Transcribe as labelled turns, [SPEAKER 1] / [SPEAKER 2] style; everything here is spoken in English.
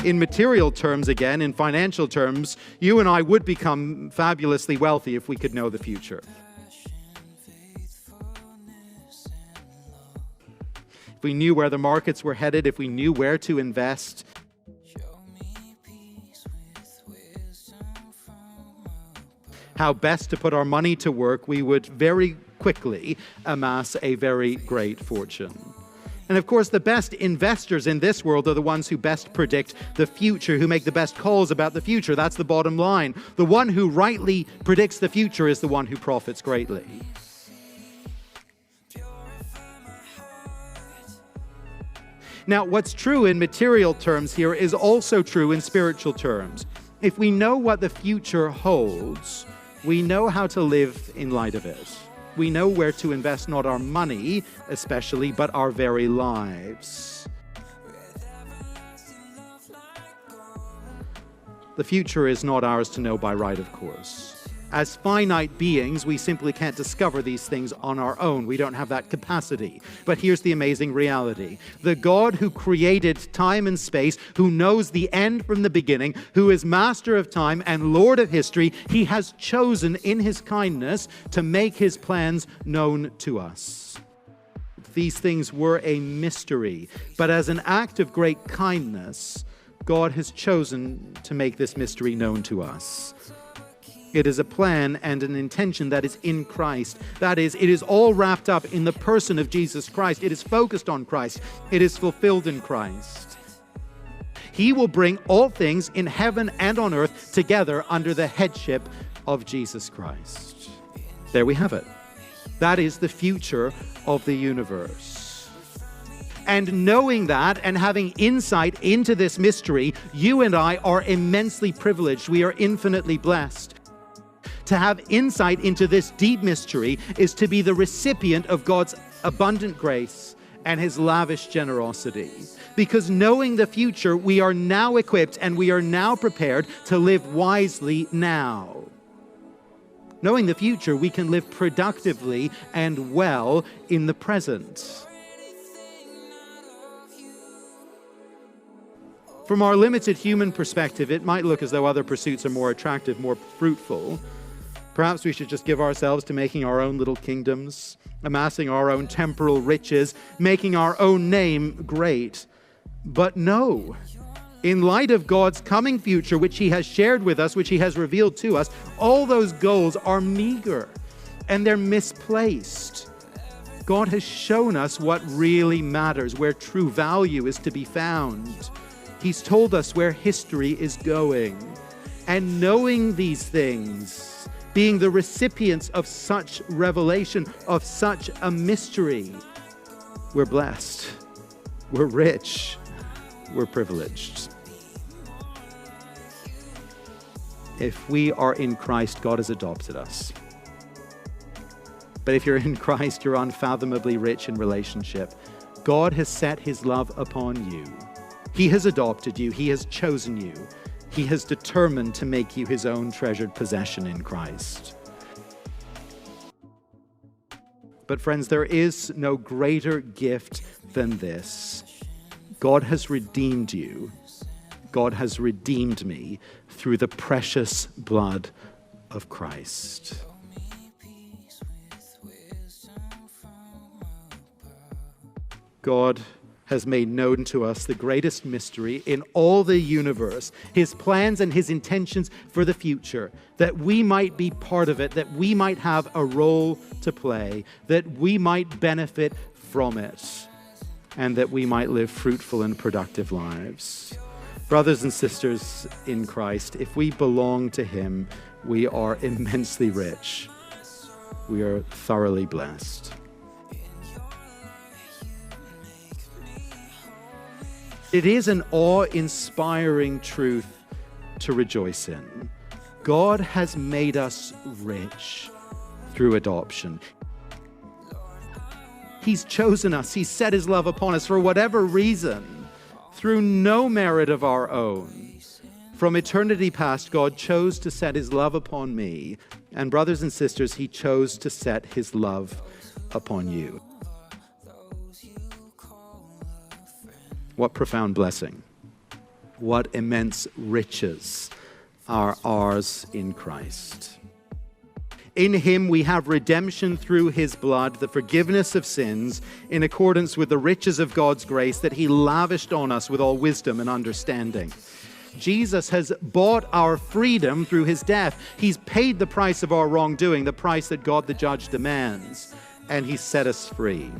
[SPEAKER 1] In material terms, again, in financial terms, you and I would become fabulously wealthy if we could know the future. If we knew where the markets were headed, if we knew where to invest. How best to put our money to work, we would very quickly amass a very great fortune. And of course, the best investors in this world are the ones who best predict the future, who make the best calls about the future. That's the bottom line. The one who rightly predicts the future is the one who profits greatly. Now, what's true in material terms here is also true in spiritual terms. If we know what the future holds, we know how to live in light of it. We know where to invest not our money, especially, but our very lives. The future is not ours to know by right, of course. As finite beings, we simply can't discover these things on our own. We don't have that capacity. But here's the amazing reality. The God who created time and space, who knows the end from the beginning, who is master of time and Lord of history, he has chosen in his kindness to make his plans known to us. These things were a mystery, but as an act of great kindness, God has chosen to make this mystery known to us. It is a plan and an intention that is in Christ. That is, it is all wrapped up in the person of Jesus Christ. It is focused on Christ. It is fulfilled in Christ. He will bring all things in heaven and on earth together under the headship of Jesus Christ. There we have it. That is the future of the universe. And knowing that and having insight into this mystery, you and I are immensely privileged. We are infinitely blessed. To have insight into this deep mystery is to be the recipient of God's abundant grace and his lavish generosity. Because knowing the future, we are now equipped and we are now prepared to live wisely now. Knowing the future, we can live productively and well in the present. From our limited human perspective, it might look as though other pursuits are more attractive, more fruitful. Perhaps we should just give ourselves to making our own little kingdoms, amassing our own temporal riches, making our own name great. But no, in light of God's coming future, which he has shared with us, which he has revealed to us, all those goals are meager and they're misplaced. God has shown us what really matters, where true value is to be found. He's told us where history is going. And knowing these things, being the recipients of such revelation, of such a mystery, we're blessed, we're rich, we're privileged. If we are in Christ, God has adopted us. But if you're in Christ, you're unfathomably rich in relationship. God has set his love upon you. He has adopted you. He has chosen you. He has determined to make you his own treasured possession in Christ. But friends, there is no greater gift than this. God has redeemed you. God has redeemed me through the precious blood of Christ. God has made known to us the greatest mystery in all the universe, his plans and his intentions for the future, that we might be part of it, that we might have a role to play, that we might benefit from it, and that we might live fruitful and productive lives. Brothers and sisters in Christ, if we belong to him, we are immensely rich. We are thoroughly blessed. It is an awe-inspiring truth to rejoice in. God has made us rich through adoption. He's chosen us. He's set his love upon us for whatever reason, through no merit of our own. From eternity past, God chose to set his love upon me. And brothers and sisters, he chose to set his love upon you. What profound blessing. what immense riches are ours in Christ. In him we have redemption through his blood, the forgiveness of sins, in accordance with the riches of God's grace that he lavished on us with all wisdom and understanding. Jesus has bought our freedom through his death. He's paid the price of our wrongdoing, the price that God the judge demands, and he set us free.